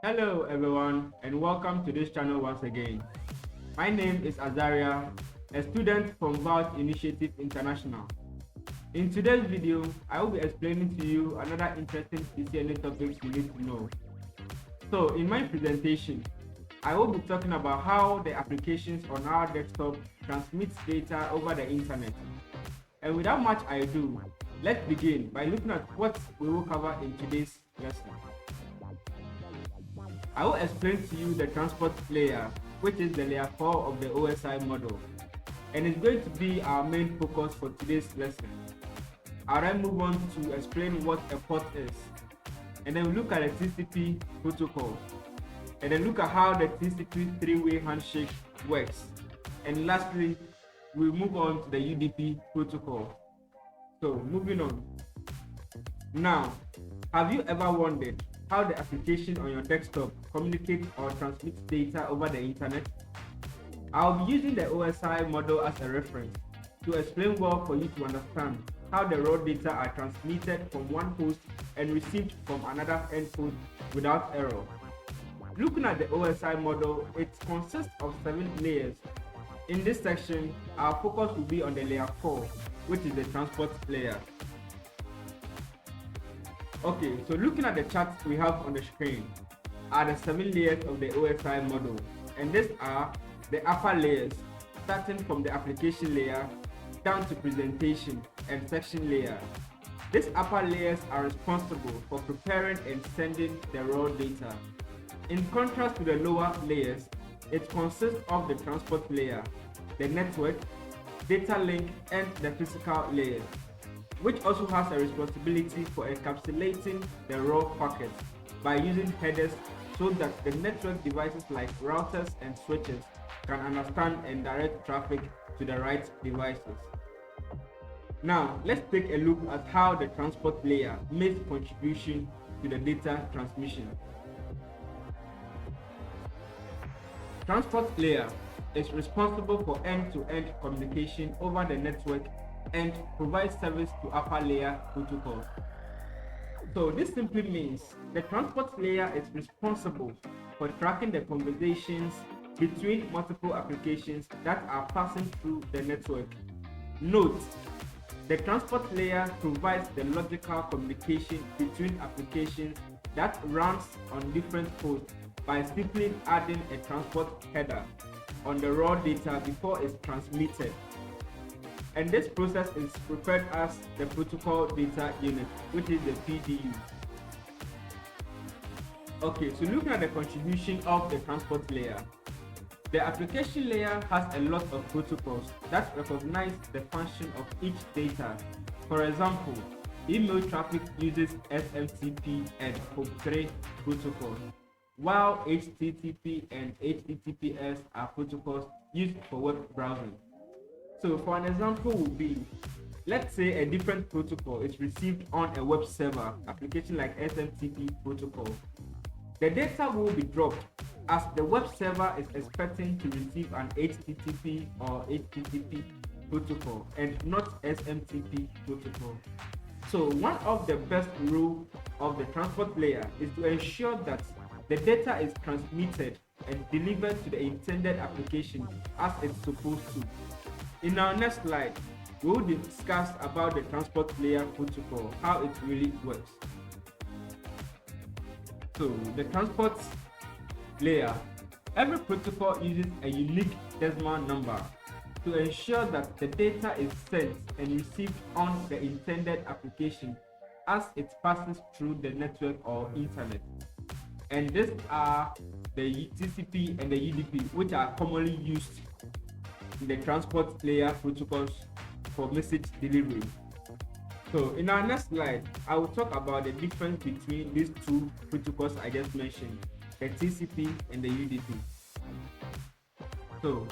Hello everyone and welcome to this channel once again. My name is Azariah, a student from Vault Initiative International. In today's video, I will be explaining to you another interesting CCNA topics you need to know. So in my presentation, I will be talking about how the applications on our desktop transmits data over the internet. And without much ado, let's begin by looking at what we will cover in today's lesson. I will explain to you the transport layer, which is the layer 4 of the OSI model, and it's going to be our main focus for today's lesson. I'll then move on to explain what a port is, and then look at the TCP protocol, and then look at how the TCP three-way handshake works, and lastly, we'll move on to the UDP protocol. So moving on. Now, have you ever wondered how the application on your desktop communicates or transmits data over the internet? I'll be using the OSI model as a reference to explain well for you to understand how the raw data are transmitted from one host and received from another endpoint without error. Looking at the OSI model, it consists of 7 layers. In this section, our focus will be on the layer 4, which is the transport layer. Okay, so looking at the charts we have on the screen are the 7 layers of the OSI model, and these are the upper layers, starting from the application layer down to presentation and section layer. These upper layers are responsible for preparing and sending the raw data. In contrast to the lower layers, it consists of the transport layer, the network, data link, and the physical layers, which also has a responsibility for encapsulating the raw packets by using headers so that the network devices like routers and switches can understand and direct traffic to the right devices. Now, let's take a look at how the transport layer makes contribution to the data transmission. Transport layer is responsible for end-to-end communication over the network and provides service to upper layer protocols. So this simply means the transport layer is responsible for tracking the conversations between multiple applications that are passing through the network. Note, the transport layer provides the logical communication between applications that runs on different hosts by simply adding a transport header on the raw data before it's transmitted. And this process is referred as the protocol data unit, which is the PDU. Okay, so looking at the contribution of the transport layer, the application layer has a lot of protocols that recognize the function of each data. For example, email traffic uses SMTP and POP3 protocols, while HTTP and HTTPS are protocols used for web browsing. So for an example would be, let's say a different protocol is received on a web server application like SMTP protocol. The data will be dropped as the web server is expecting to receive an HTTP or HTTP protocol and not SMTP protocol. So one of the best rules of the transport layer is to ensure that the data is transmitted and delivered to the intended application as it's supposed to. In our next slide, we will discuss about the transport layer protocol, how it really works. So the transport layer, every protocol uses a unique decimal number to ensure that the data is sent and received on the intended application as it passes through the network or internet. And these are the TCP and the UDP, which are commonly used in the transport layer protocols for message delivery. So in our next slide, I will talk about the difference between these two protocols I just mentioned, the TCP and the UDP. So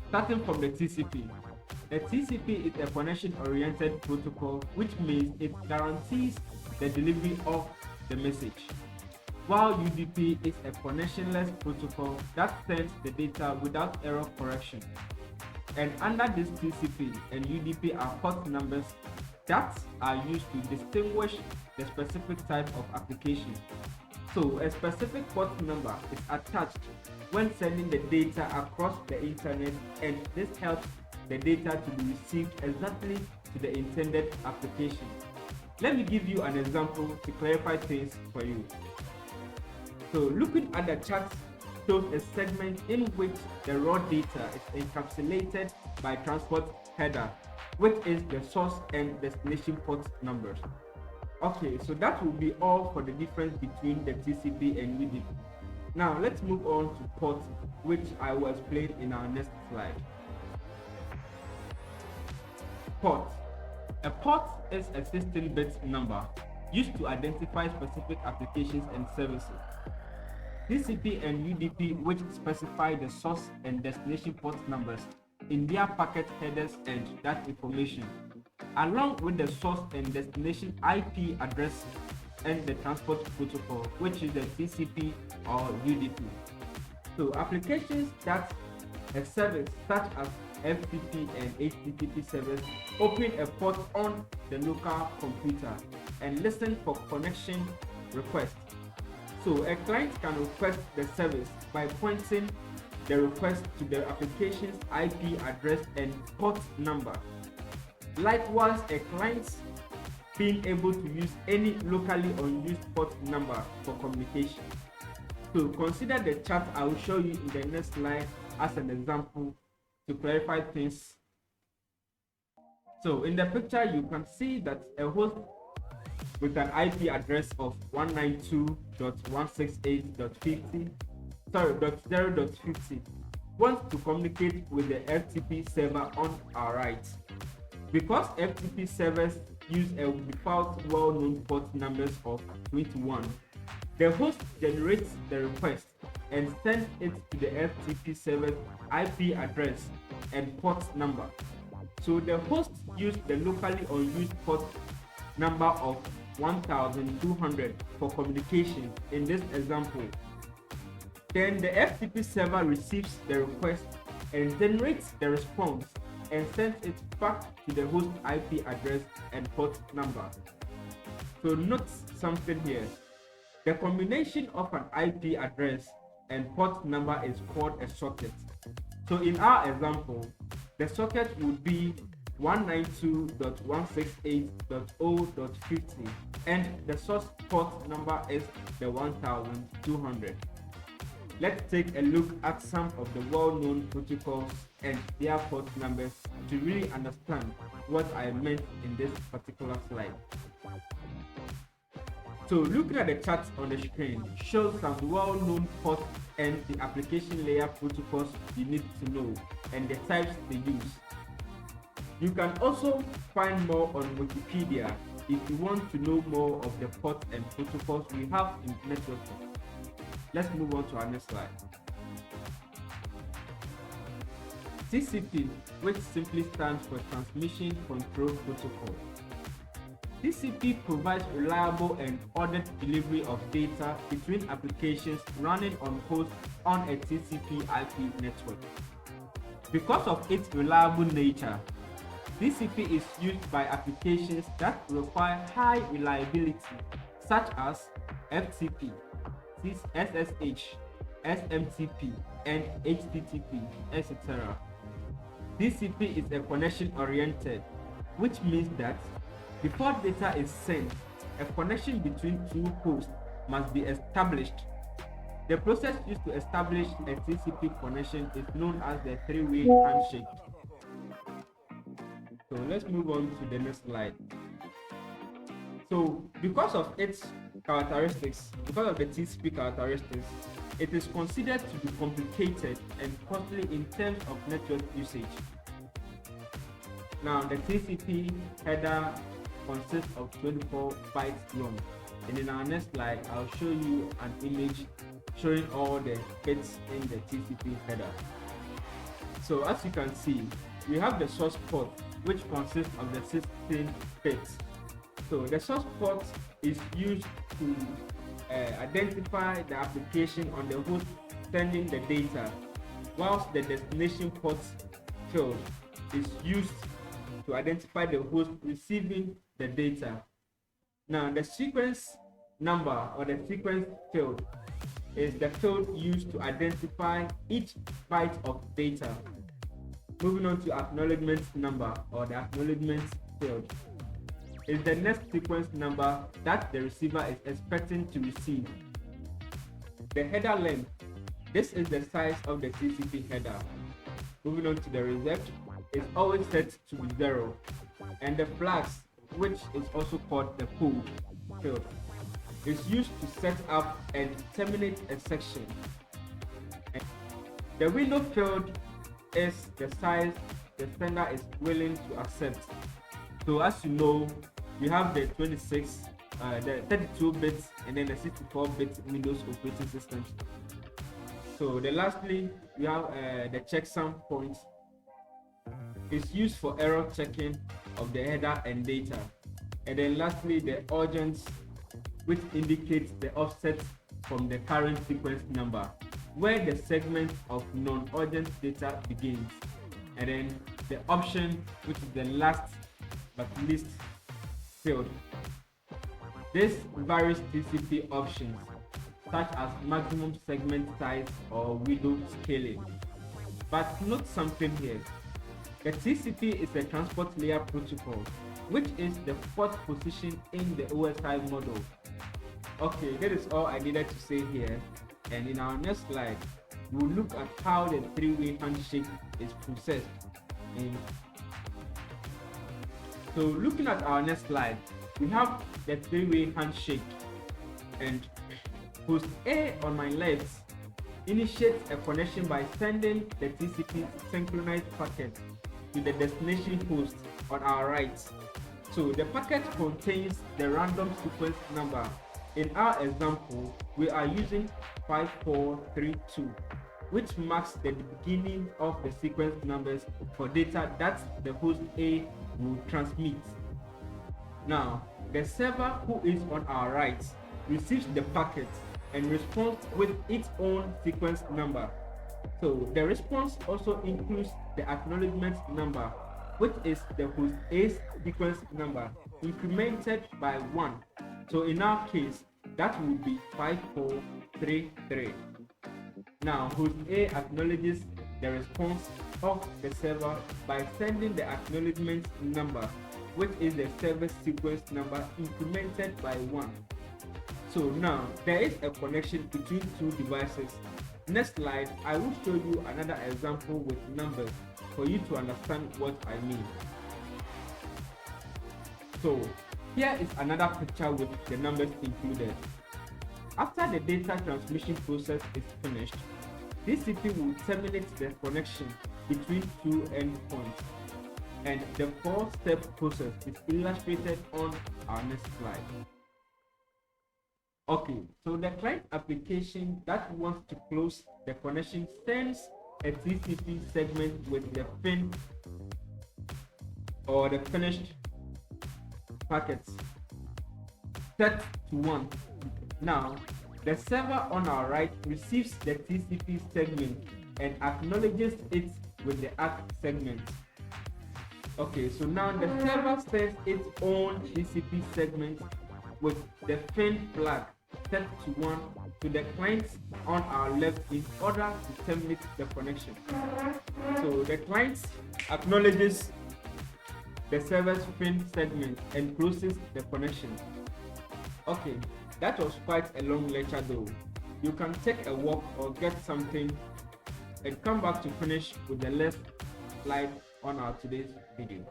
starting from the TCP is a connection-oriented protocol, which means it guarantees the delivery of the message, while UDP is a connectionless protocol that sends the data without error correction. And under this TCP and UDP are port numbers that are used to distinguish the specific type of application. So a specific port number is attached when sending the data across the internet, and this helps the data to be received exactly to the intended application. Let me give you an example to clarify things for you. So looking at the chart shows a segment in which the raw data is encapsulated by transport header, which is the source and destination port numbers. Okay, so that will be all for the difference between the TCP and UDP. Now let's move on to port, which I will explain in our next slide. Port. A port is a 16-bit number used to identify specific applications and services. TCP and UDP, which specify the source and destination port numbers in their packet headers and that information, along with the source and destination IP address and the transport protocol, which is the TCP or UDP. So applications that a service such as FTP and HTTP service open a port on the local computer and listen for connection requests. So a client can request the service by pointing the request to the application's IP address and port number. Likewise, a client being able to use any locally unused port number for communication. So consider the chart I will show you in the next slide as an example to clarify things. So in the picture you can see that a host with an IP address of 192.168.50 wants to communicate with the FTP server on our right. Because FTP servers use a default well-known port numbers of 21, the host generates the request and sends it to the FTP server's IP address and port number. So the host used the locally unused port number of 1200 for communication in this example. Then the FTP server receives the request and generates the response and sends it back to the host IP address and port number. So note something here. The combination of an IP address and port number is called a socket. So in our example, the socket would be 192.168.0.50 and the source port number is the 1200. Let's take a look at some of the well-known protocols and their port numbers to really understand what I meant in this particular slide. So looking at the chart on the screen shows some well-known ports and the application layer protocols you need to know and the types they use. You can also find more on Wikipedia if you want to know more of the ports and protocols we have in networking. Let's move on to our next slide. TCP, which simply stands for Transmission Control Protocol. TCP provides reliable and ordered delivery of data between applications running on hosts on a TCP IP network. Because of its reliable nature, TCP is used by applications that require high reliability, such as FTP, SSH, SMTP, and HTTP, etc. TCP is a connection-oriented, which means that before data is sent, a connection between two hosts must be established. The process used to establish a TCP connection is known as the three-way handshake. So let's move on to the next slide. So because of its characteristics, because of the TCP characteristics, it is considered to be complicated and costly in terms of network usage. Now the TCP header consists of 24 bytes long, and in our next slide I'll show you an image showing all the bits in the TCP header. So as you can see, we have the source port, which consists of the 16 bits. So the source port is used to identify the application on the host sending the data, whilst the destination port field is used to identify the host receiving the data. Now, the sequence number or the sequence field is the field used to identify each byte of data. Moving on to acknowledgement number or the acknowledgement field is the next sequence number that the receiver is expecting to receive. The header length, this is the size of the TCP header. Moving on to the reserved, is always set to be 0. And the flags, which is also called the code field, is used to set up and terminate a section. And the window field is the size the sender is willing to accept. So as you know, we have the 26, the 32 bits and then the 64 bit Windows operating systems. So lastly, we have the checksum point. It's used for error checking of the header and data. And then lastly, the urgent, which indicates the offset from the current sequence number, where the segment of non-urgent data begins. And then the option, which is the last but least field. This varies TCP options, such as maximum segment size or window scaling. But note something here. The TCP is a transport layer protocol, which is the fourth position in the OSI model. Okay, that is all I needed to say here. And in our next slide, we'll look at how the three-way handshake is processed. So looking at our next slide, we have the three-way handshake, and host A on my left initiates a connection by sending the TCP synchronized packet to the destination host on our right. So the packet contains the random sequence number. In our example, we are using 5432, which marks the beginning of the sequence numbers for data that the host A will transmit. Now, the server who is on our right receives the packet and responds with its own sequence number. So the response also includes the acknowledgement number, which is the host A's sequence number incremented by 1. So in our case, that would be 5433. Now, host A acknowledges the response of the server by sending the acknowledgement number, which is the server's sequence number incremented by 1. So now, there is a connection between two devices. Next slide, I will show you another example with numbers for you to understand what I mean. So, here is another picture with the numbers included. After the data transmission process is finished, TCP will terminate the connection between two endpoints, and the 4-step process is illustrated on our next slide. Okay, so the client application that wants to close the connection sends a TCP segment with the fin or the finished packets set to 1. Now, the server on our right receives the TCP segment and acknowledges it with the ACK segment. Okay, so now the server sends its own TCP segment with the fin flag set to 1 to the client on our left in order to terminate the connection. So the client acknowledges the server's fin segment and closes the connection. Okay, that was quite a long lecture though. You can take a walk or get something and come back to finish with the last slide on our today's video.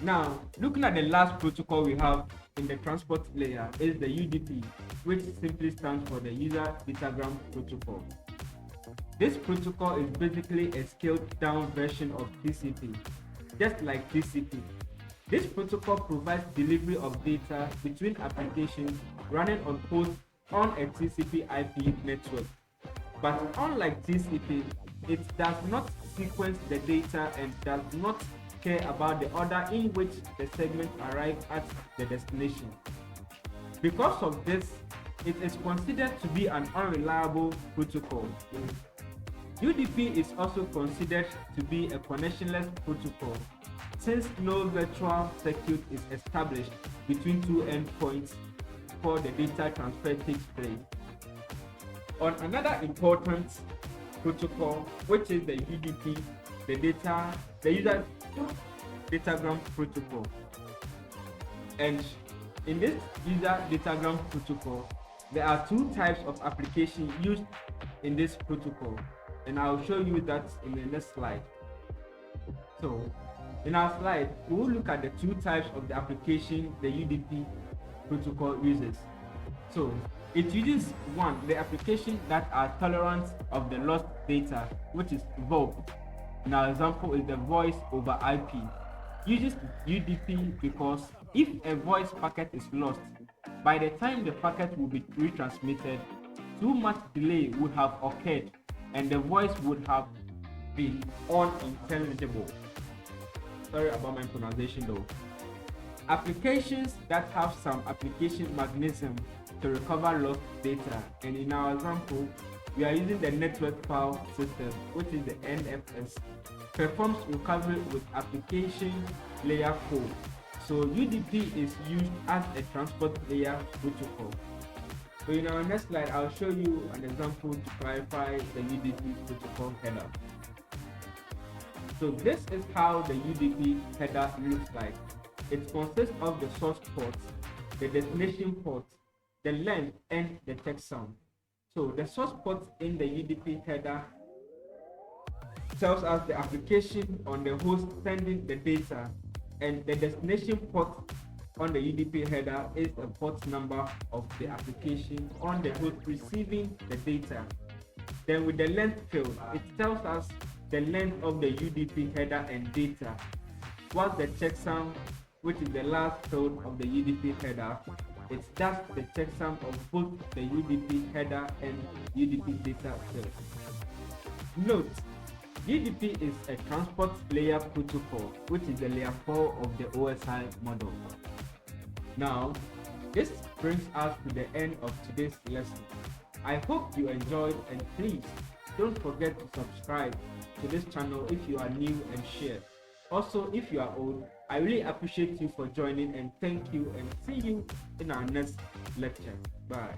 Now, looking at the last protocol we have in the transport layer is the UDP, which simply stands for the User Datagram Protocol. This protocol is basically a scaled down version of TCP, just like TCP. This protocol provides delivery of data between applications running on hosts on a TCP IP network. But unlike TCP, it does not sequence the data and does not care about the order in which the segment arrives at the destination. Because of this, it is considered to be an unreliable protocol. UDP is also considered to be a connectionless protocol since no virtual circuit is established between two endpoints before the data transfer takes place. On another important protocol, which is the UDP, the user datagram protocol. And in this user datagram protocol, there are two types of application used in this protocol, and I'll show you that in the next slide. So in our slide, we will look at the two types of the application the UDP protocol uses. So it uses one, the application that are tolerant of the lost data, which is VoIP. In our example is the voice over IP. Uses UDP because if a voice packet is lost, by the time the packet will be retransmitted, too much delay would have occurred and the voice would have been unintelligible. Sorry about my pronunciation though. Applications that have some application mechanism to recover lost data, and in our example, we are using the network file system, which is the NFS, performs recovery with application layer code. So UDP is used as a transport layer protocol. So in our next slide, I'll show you an example to clarify the UDP protocol header. So this is how the UDP header looks like. It consists of the source port, the destination port, the length, and the checksum. So the source port in the UDP header tells us the application on the host sending the data, and the destination port on the UDP header is the port number of the application on the host receiving the data. Then with the length field, it tells us the length of the UDP header and data. Whilst the checksum, which is the last field of the UDP header, it's just the checksum of both the UDP header and UDP data field. Note, UDP is a transport layer protocol, which is the layer 4 of the OSI model. Now, this brings us to the end of today's lesson. I hope you enjoyed, and please don't forget to subscribe to this channel if you are new and share. Also, if you are old, I really appreciate you for joining, and thank you, and see you in our next lecture. Bye.